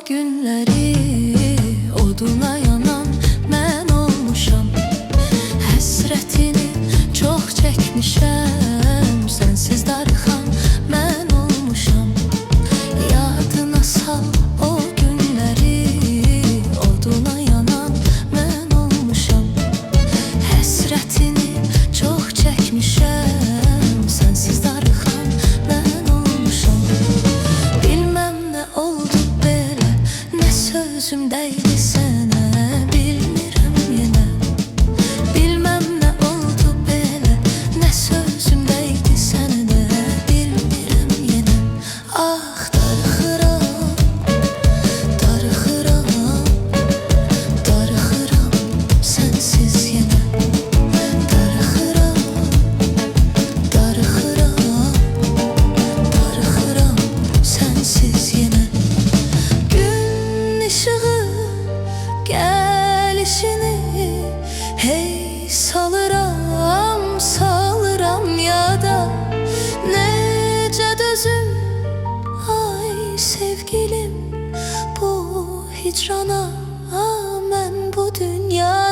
günləri oduna yanan mən olmuşam. Həsrətini çox çəkmişəm, sənsiz darıxan mən olmuşam. Yadına sal o günləri oduna yanan mən olmuşam. Həsrətini çox çəkmişəm, sənsiz darıxan mən olmuşam. Bilməm nə oldu belə, nə sözüm dəydi sənə, bilmirəm yenə. Bilməm nə oldu belə, nə sözüm dəydi sənə də, bilmirəm yenə. Ah darıxıram, darıxıram, darıxıram sənsiz yenə. Darıxıram, darıxıram, darıxıram sənsiz yenə. Gün ışığı gəlişini hey salıram, salıram yada. Necə dözüm ay sevgilim bu hicrana, mən bu dünya.